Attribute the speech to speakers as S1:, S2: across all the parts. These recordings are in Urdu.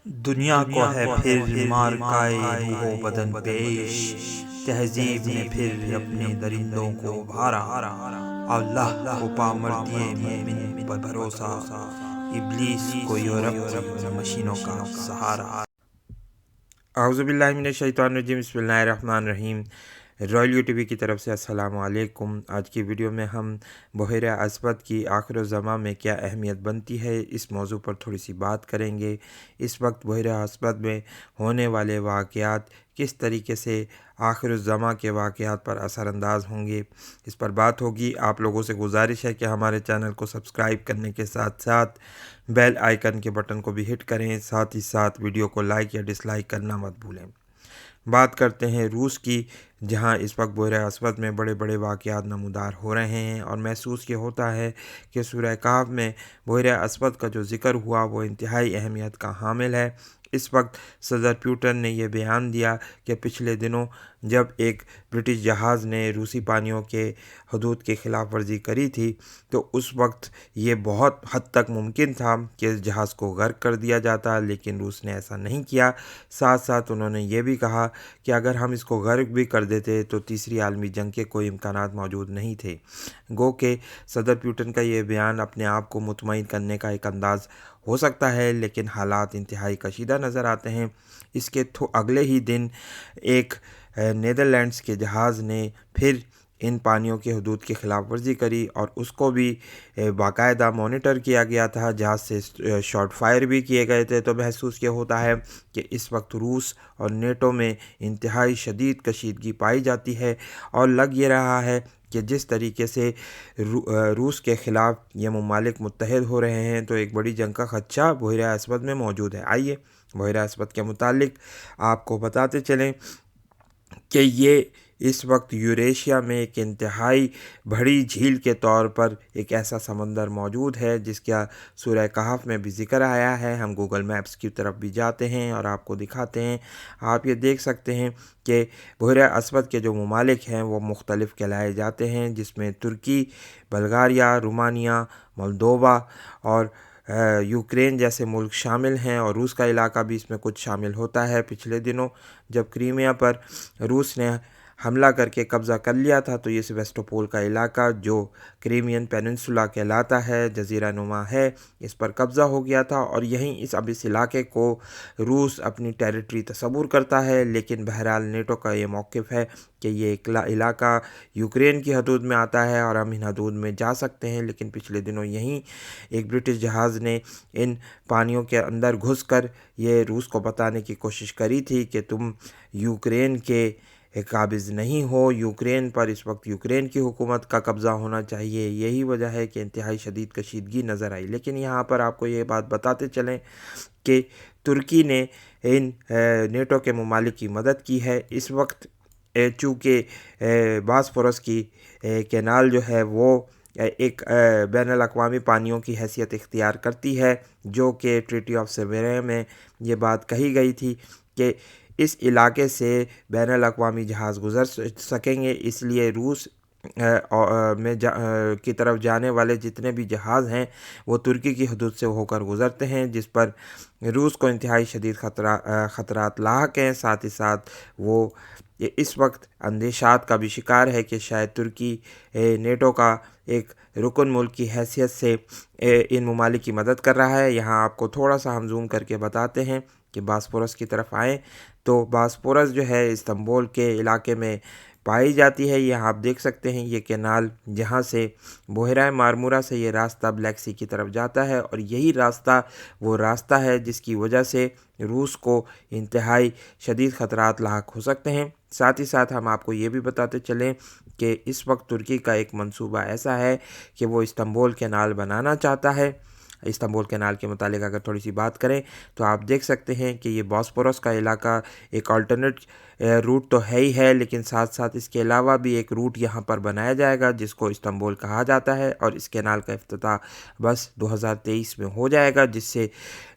S1: دنیا کو ہے پھر مارکائے روح و بدن پیش، تہذیب نے پھر اپنے درندوں کو ابھارا، اللہ کو پامردیے مومن پر بھروسہ، ابلیس کو یورپ کی مشینوں کا سہارا۔ اعوذ باللہ من الشیطان الرجیم، بسم اللہ الرحمن الرحیم۔ رائل یو ٹی وی کی طرف سے السلام علیکم۔ آج کی ویڈیو میں ہم بحیرہ اسود کی آخر الزماں میں کیا اہمیت بنتی ہے، اس موضوع پر تھوڑی سی بات کریں گے۔ اس وقت بحیرہ اسود میں ہونے والے واقعات کس طریقے سے آخر الزماں کے واقعات پر اثر انداز ہوں گے، اس پر بات ہوگی۔ آپ لوگوں سے گزارش ہے کہ ہمارے چینل کو سبسکرائب کرنے کے ساتھ ساتھ بیل آئیکن کے بٹن کو بھی ہٹ کریں، ساتھ ہی ساتھ ویڈیو کو لائک یا ڈس لائک کرنا مت بھولیں۔ بات کرتے ہیں روس کی، جہاں اس وقت بحیرہ اسود میں بڑے بڑے واقعات نمودار ہو رہے ہیں، اور محسوس یہ ہوتا ہے کہ سورہ کہف میں بحیرہ اسود کا جو ذکر ہوا وہ انتہائی اہمیت کا حامل ہے۔ اس وقت صدر پیوٹن نے یہ بیان دیا کہ پچھلے دنوں جب ایک برٹش جہاز نے روسی پانیوں کے حدود کی خلاف ورزی کری تھی تو اس وقت یہ بہت حد تک ممکن تھا کہ اس جہاز کو غرق کر دیا جاتا، لیکن روس نے ایسا نہیں کیا۔ ساتھ ساتھ انہوں نے یہ بھی کہا کہ اگر ہم اس کو غرق بھی کر دیتے تو تیسری عالمی جنگ کے کوئی امکانات موجود نہیں تھے۔ گو کہ صدر پیوٹن کا یہ بیان اپنے آپ کو مطمئن کرنے کا ایک انداز ہو سکتا ہے، لیکن حالات انتہائی کشیدہ نظر آتے ہیں۔ اس کے اگلے ہی دن ایک نیدرلینڈز کے جہاز نے پھر ان پانیوں کے حدود کی خلاف ورزی کری، اور اس کو بھی باقاعدہ مانیٹر کیا گیا تھا، جہاز سے شاٹ فائر بھی کیے گئے تھے۔ تو محسوس یہ ہوتا ہے کہ اس وقت روس اور نیٹو میں انتہائی شدید کشیدگی پائی جاتی ہے، اور لگ یہ رہا ہے کہ جس طریقے سے روس کے خلاف یہ ممالک متحد ہو رہے ہیں تو ایک بڑی جنگ کا خدشہ بحیرہ اسود میں موجود ہے۔ آئیے بحیرہ اسود کے متعلق آپ کو بتاتے چلیں کہ یہ اس وقت یوریشیا میں ایک انتہائی بڑی جھیل کے طور پر ایک ایسا سمندر موجود ہے جس کا سورہ کہف میں بھی ذکر آیا ہے۔ ہم گوگل میپس کی طرف بھی جاتے ہیں اور آپ کو دکھاتے ہیں۔ آپ یہ دیکھ سکتے ہیں کہ بحیرہ اسود کے جو ممالک ہیں وہ مختلف کہلائے جاتے ہیں، جس میں ترکی، بلغاریہ، رومانیہ، مولدووا اور یوکرین جیسے ملک شامل ہیں، اور روس کا علاقہ بھی اس میں کچھ شامل ہوتا ہے۔ پچھلے دنوں جب کریمیا پر روس نے حملہ کر کے قبضہ کر لیا تھا تو یہ سیواسٹوپول کا علاقہ جو کریمین پیننسولا کہلاتا ہے، جزیرہ نما ہے، اس پر قبضہ ہو گیا تھا، اور یہیں اس علاقے کو روس اپنی ٹیریٹری تصور کرتا ہے۔ لیکن بہرحال نیٹو کا یہ موقف ہے کہ یہ علاقہ یوکرین کی حدود میں آتا ہے اور ہم ان حدود میں جا سکتے ہیں، لیکن پچھلے دنوں یہیں ایک برٹش جہاز نے ان پانیوں کے اندر گھس کر یہ روس کو بتانے کی کوشش کری تھی کہ تم یوکرین کے قابض نہیں ہو، یوکرین پر اس وقت یوکرین کی حکومت کا قبضہ ہونا چاہیے۔ یہی وجہ ہے کہ انتہائی شدید کشیدگی نظر آئی۔ لیکن یہاں پر آپ کو یہ بات بتاتے چلیں کہ ترکی نے ان نیٹو کے ممالک کی مدد کی ہے۔ اس وقت چونکہ باسفورس کی کینال جو ہے وہ ایک بین الاقوامی پانیوں کی حیثیت اختیار کرتی ہے، جو کہ ٹریٹی آف سیویرے میں یہ بات کہی گئی تھی کہ اس علاقے سے بین الاقوامی جہاز گزر سکیں گے۔ اس لیے روس کی طرف جانے والے جتنے بھی جہاز ہیں وہ ترکی کی حدود سے ہو کر گزرتے ہیں، جس پر روس کو انتہائی شدید خطرات لاحق ہیں۔ ساتھ ہی ساتھ وہ اس وقت اندیشات کا بھی شکار ہے کہ شاید ترکی نیٹو کا ایک رکن ملک کی حیثیت سے ان ممالک کی مدد کر رہا ہے۔ یہاں آپ کو تھوڑا سا ہم زوم کر کے بتاتے ہیں کہ باسفورس کی طرف آئیں تو باسفورس جو ہے استنبول کے علاقے میں پائی جاتی ہے۔ یہاں آپ دیکھ سکتے ہیں یہ کینال، جہاں سے بحیرہ مارمورا سے یہ راستہ بلیک سی کی طرف جاتا ہے، اور یہی راستہ وہ راستہ ہے جس کی وجہ سے روس کو انتہائی شدید خطرات لاحق ہو سکتے ہیں۔ ساتھ ہی ساتھ ہم آپ کو یہ بھی بتاتے چلیں کہ اس وقت ترکی کا ایک منصوبہ ایسا ہے کہ وہ استنبول کینال بنانا چاہتا ہے۔ استنبول کینال کے متعلق اگر تھوڑی سی بات کریں تو آپ دیکھ سکتے ہیں کہ یہ باسفورس کا علاقہ ایک آلٹرنیٹ روٹ تو ہے ہی ہے، لیکن ساتھ ساتھ اس کے علاوہ بھی ایک روٹ یہاں پر بنایا جائے گا جس کو استنبول کہا جاتا ہے، اور اس کینال کا افتتاح بس 2023 میں ہو جائے گا، جس سے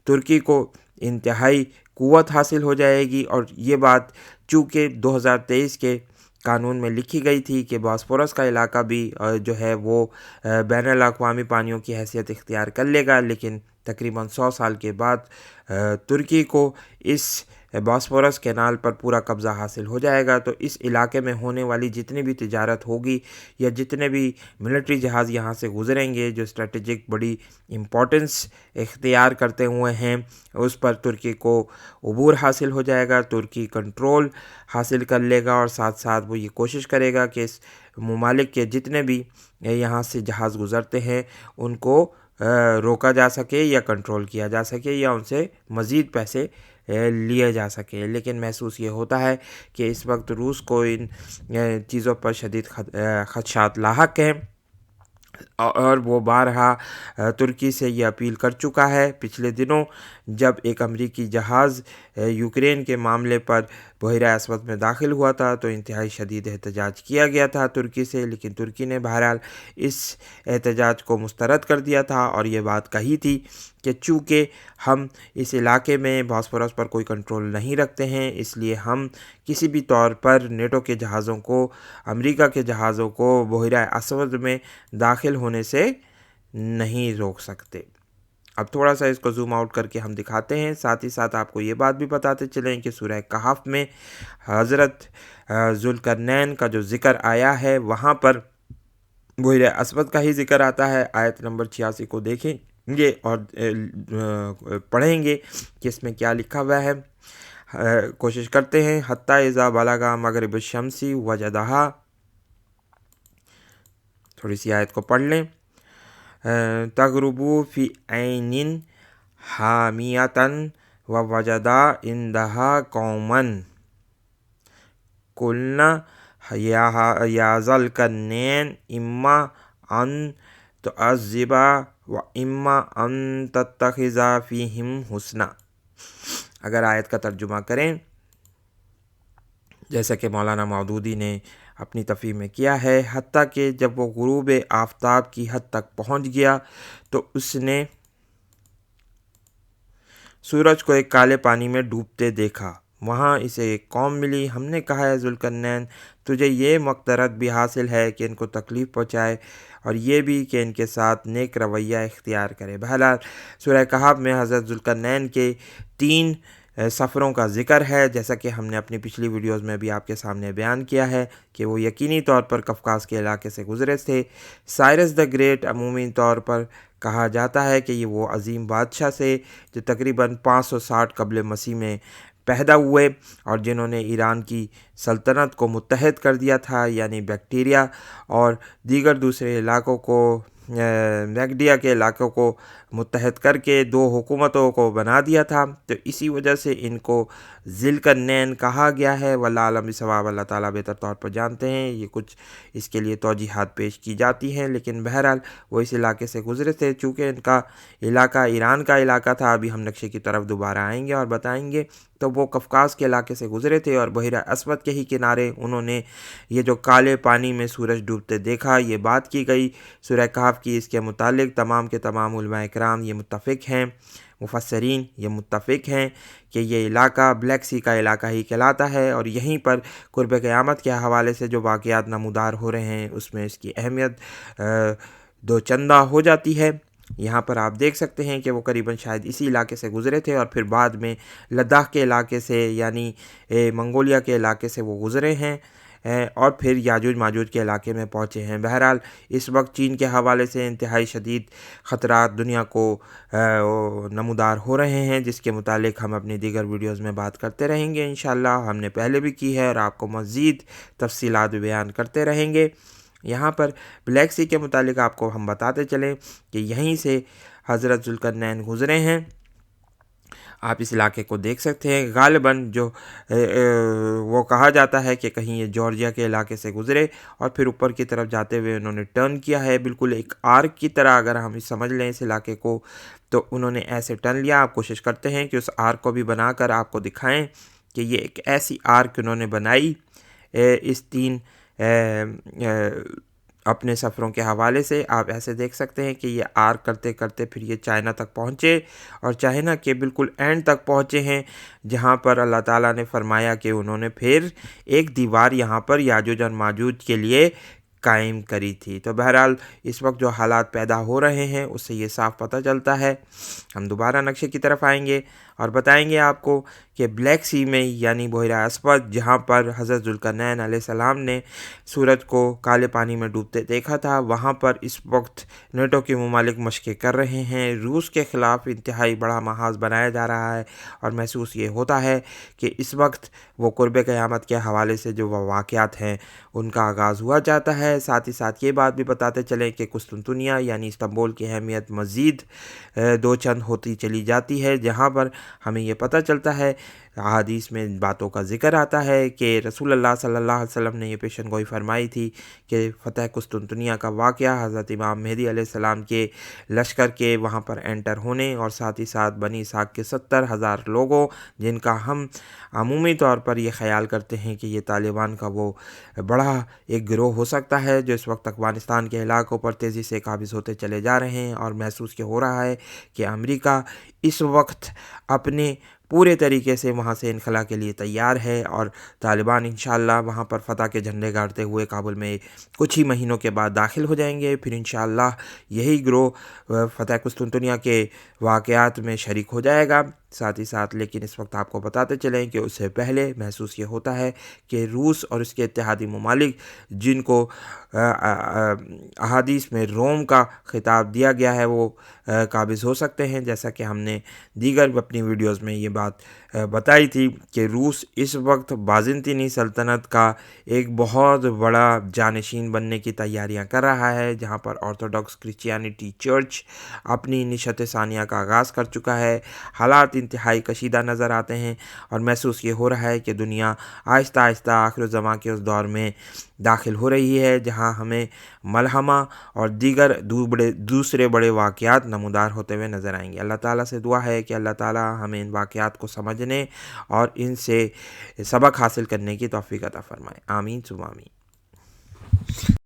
S1: ترکی کو انتہائی قوت حاصل ہو جائے گی۔ اور یہ بات چونکہ 2023 کے قانون میں لکھی گئی تھی کہ باسفورس کا علاقہ بھی جو ہے وہ بین الاقوامی پانیوں کی حیثیت اختیار کر لے گا، لیکن تقریباً 100 سال کے بعد ترکی کو اس باسفورس کینال پر پورا قبضہ حاصل ہو جائے گا، تو اس علاقے میں ہونے والی جتنی بھی تجارت ہوگی یا جتنے بھی ملٹری جہاز یہاں سے گزریں گے جو اسٹریٹجک بڑی امپورٹنس اختیار کرتے ہوئے ہیں، اس پر ترکی کو عبور حاصل ہو جائے گا، ترکی کنٹرول حاصل کر لے گا، اور ساتھ ساتھ وہ یہ کوشش کرے گا کہ اس ممالک کے جتنے بھی یہاں سے جہاز گزرتے ہیں ان کو روکا جا سکے یا کنٹرول کیا جا سکے یا ان سے مزید پیسے لیے جا سکے۔ لیکن محسوس یہ ہوتا ہے کہ اس وقت روس کو ان چیزوں پر شدید خدشات لاحق ہیں، اور وہ بارہا ترکی سے یہ اپیل کر چکا ہے۔ پچھلے دنوں جب ایک امریکی جہاز یوکرین کے معاملے پر بحیرہ اسود میں داخل ہوا تھا تو انتہائی شدید احتجاج کیا گیا تھا ترکی سے، لیکن ترکی نے بہرحال اس احتجاج کو مسترد کر دیا تھا اور یہ بات کہی تھی کہ چونکہ ہم اس علاقے میں باسفورس پر کوئی کنٹرول نہیں رکھتے ہیں، اس لیے ہم کسی بھی طور پر نیٹو کے جہازوں کو، امریکہ کے جہازوں کو بحیرہ اسود میں داخل ہونے سے نہیں روک سکتے۔ اب تھوڑا سا اس کو زوم آؤٹ کر کے ہم دکھاتے ہیں، ساتھ ہی ساتھ آپ کو یہ بات بھی بتاتے چلیں کہ سورہ کہف میں حضرت ذوالقرنین کا جو ذکر آیا ہے وہاں پر بحیرہ اسود کا ہی ذکر آتا ہے۔ آیت نمبر 86 کو دیکھیں گے اور پڑھیں گے کہ اس میں کیا لکھا ہوا ہے۔ کوشش کرتے ہیں۔ حتی اذا بلغ مغرب الشمس وجدہا، تھوڑی سی آیت کو پڑھ لیں۔ تغرب فی عین حامیۃ ووجدا عندہا قوما قلنا یا ذا القرنین اما ان تعذب و اما ان تتخذ فیہم حسنا۔ اگر آیت کا ترجمہ کریں جیسا کہ مولانا مودودی نے اپنی تفہیم میں کیا ہے، حتیٰ کہ جب وہ غروب آفتاب کی حد تک پہنچ گیا تو اس نے سورج کو ایک کالے پانی میں ڈوبتے دیکھا، وہاں اسے ایک قوم ملی۔ ہم نے کہا ہے ذوالقرنین تجھے یہ مقترت بھی حاصل ہے کہ ان کو تکلیف پہنچائے اور یہ بھی کہ ان کے ساتھ نیک رویہ اختیار کرے۔ بہرحال سورہ کہف میں حضرت ذوالقرنین کے 3 سفروں کا ذکر ہے، جیسا کہ ہم نے اپنی پچھلی ویڈیوز میں بھی آپ کے سامنے بیان کیا ہے کہ وہ یقینی طور پر قفقاز کے علاقے سے گزرے تھے۔ سائرس دا گریٹ عمومی طور پر کہا جاتا ہے کہ یہ وہ عظیم بادشاہ سے جو تقریباً 560 قبل مسیح میں پیدا ہوئے اور جنہوں نے ایران کی سلطنت کو متحد کر دیا تھا، یعنی بیکٹیریا اور دیگر دوسرے علاقوں کو، میگڈیا کے علاقوں کو متحد کر کے 2 حکومتوں کو بنا دیا تھا، تو اسی وجہ سے ان کو ذوالقرنین کہا گیا ہے۔ واللہ عالم بالصواب، اللہ تعالیٰ بہتر طور پر جانتے ہیں، یہ کچھ اس کے لیے توجیحات پیش کی جاتی ہیں، لیکن بہرحال وہ اس علاقے سے گزرے تھے۔ چونکہ ان کا علاقہ ایران کا علاقہ تھا، ابھی ہم نقشے کی طرف دوبارہ آئیں گے اور بتائیں گے، تو وہ قفقاز کے علاقے سے گزرے تھے اور بحیرہ اسود کے ہی کنارے انہوں نے یہ جو کالے پانی میں سورج ڈوبتے دیکھا، یہ بات کی گئی سورہ کہف کی۔ اس کے متعلق تمام کے تمام علماء کرام یہ متفق ہیں، مفسرین یہ متفق ہیں کہ یہ علاقہ بلیک سی کا علاقہ ہی کہلاتا ہے، اور یہیں پر قرب قیامت کے حوالے سے جو واقعات نمودار ہو رہے ہیں اس میں اس کی اہمیت دو چندہ ہو جاتی ہے۔ یہاں پر آپ دیکھ سکتے ہیں کہ وہ قریباً شاید اسی علاقے سے گزرے تھے اور پھر بعد میں لداخ کے علاقے سے، یعنی منگولیا کے علاقے سے وہ گزرے ہیں اور پھر یاجوج ماجوج کے علاقے میں پہنچے ہیں۔ بہرحال اس وقت چین کے حوالے سے انتہائی شدید خطرات دنیا کو نمودار ہو رہے ہیں، جس کے متعلق ہم اپنی دیگر ویڈیوز میں بات کرتے رہیں گے انشاءاللہ۔ ہم نے پہلے بھی کی ہے اور آپ کو مزید تفصیلات بیان کرتے رہیں گے۔ یہاں پر بلیک سی کے متعلق آپ کو ہم بتاتے چلیں کہ یہیں سے حضرت ذوالقرنین گزرے ہیں۔ آپ اس علاقے کو دیکھ سکتے ہیں، غالباً جو وہ کہا جاتا ہے کہ کہیں یہ جارجیا کے علاقے سے گزرے اور پھر اوپر کی طرف جاتے ہوئے انہوں نے ٹرن کیا ہے، بالکل ایک آرک کی طرح اگر ہم سمجھ لیں اس علاقے کو، تو انہوں نے ایسے ٹرن لیا۔ آپ کوشش کرتے ہیں کہ اس آرک کو بھی بنا کر آپ کو دکھائیں کہ یہ ایک ایسی آرک انہوں نے بنائی اس 3 اپنے سفروں کے حوالے سے۔ آپ ایسے دیکھ سکتے ہیں کہ یہ آرک کرتے کرتے پھر یہ چائنا تک پہنچے اور چائنا کے بالکل اینڈ تک پہنچے ہیں، جہاں پر اللہ تعالیٰ نے فرمایا کہ انہوں نے پھر ایک دیوار یہاں پر یاجوج اور ماجوج کے لیے قائم کری تھی۔ تو بہرحال اس وقت جو حالات پیدا ہو رہے ہیں اس سے یہ صاف پتہ چلتا ہے۔ ہم دوبارہ نقشے کی طرف آئیں گے اور بتائیں گے آپ کو کہ بلیک سی میں یعنی بحیرہ اسود جہاں پر حضرت ذوالقرنین علیہ السلام نے سورج کو کالے پانی میں ڈوبتے دیکھا تھا، وہاں پر اس وقت نیٹو کے ممالک مشقیں کر رہے ہیں۔ روس کے خلاف انتہائی بڑا محاذ بنایا جا رہا ہے اور محسوس یہ ہوتا ہے کہ اس وقت وہ قرب قیامت کے حوالے سے جو واقعات ہیں ان کا آغاز ہوا جاتا ہے۔ ساتھ ہی ساتھ یہ بات بھی بتاتے چلیں کہ قسطنطنیہ یعنی استنبول کی اہمیت مزید دو چند ہوتی چلی جاتی ہے، جہاں پر ہمیں یہ پتہ چلتا ہے، احادیث میں باتوں کا ذکر آتا ہے کہ رسول اللہ صلی اللہ علیہ وسلم نے یہ پیشن گوئی فرمائی تھی کہ فتح قسطنطنیہ کا واقعہ حضرت امام مہدی علیہ السلام کے لشکر کے وہاں پر انٹر ہونے اور ساتھ ہی ساتھ بنی اسحاق کے 70,000 لوگوں جن کا ہم عمومی طور پر یہ خیال کرتے ہیں کہ یہ طالبان کا وہ بڑا ایک گروہ ہو سکتا ہے جو اس وقت افغانستان کے علاقوں پر تیزی سے قابض ہوتے چلے جا رہے ہیں، اور محسوس یہ ہو رہا ہے کہ امریکہ اس وقت اپنے پورے طریقے سے وہاں سے انخلا کے لیے تیار ہے، اور طالبان انشاءاللہ وہاں پر فتح کے جھنڈے گاڑتے ہوئے کابل میں کچھ ہی مہینوں کے بعد داخل ہو جائیں گے۔ پھر انشاءاللہ یہی گروہ فتح قسطنطنیہ کے واقعات میں شریک ہو جائے گا۔ ساتھ ہی ساتھ لیکن اس وقت آپ کو بتاتے چلیں کہ اس سے پہلے محسوس یہ ہوتا ہے کہ روس اور اس کے اتحادی ممالک جن کو احادیث میں روم کا خطاب دیا گیا ہے وہ قابض ہو سکتے ہیں، جیسا کہ ہم نے دیگر اپنی ویڈیوز میں یہ بات بتائی تھی کہ روس اس وقت بازنطینی سلطنت کا ایک بہت بڑا جانشین بننے کی تیاریاں کر رہا ہے، جہاں پر آرتھوڈاکس کرسچینٹی چرچ اپنی نشت ثانیہ کا آغاز کر چکا ہے۔ حالات انتہائی کشیدہ نظر آتے ہیں اور محسوس یہ ہو رہا ہے کہ دنیا آہستہ آہستہ آخر الزماں کے اس دور میں داخل ہو رہی ہے جہاں ہمیں ملحمہ اور دیگر دوسرے بڑے واقعات نمودار ہوتے ہوئے نظر آئیں گے۔ اللہ تعالیٰ سے دعا ہے کہ اللہ تعالیٰ ہمیں ان واقعات کو سمجھنے اور ان سے سبق حاصل کرنے کی توفیق عطا فرمائے۔ آمین ثم آمین۔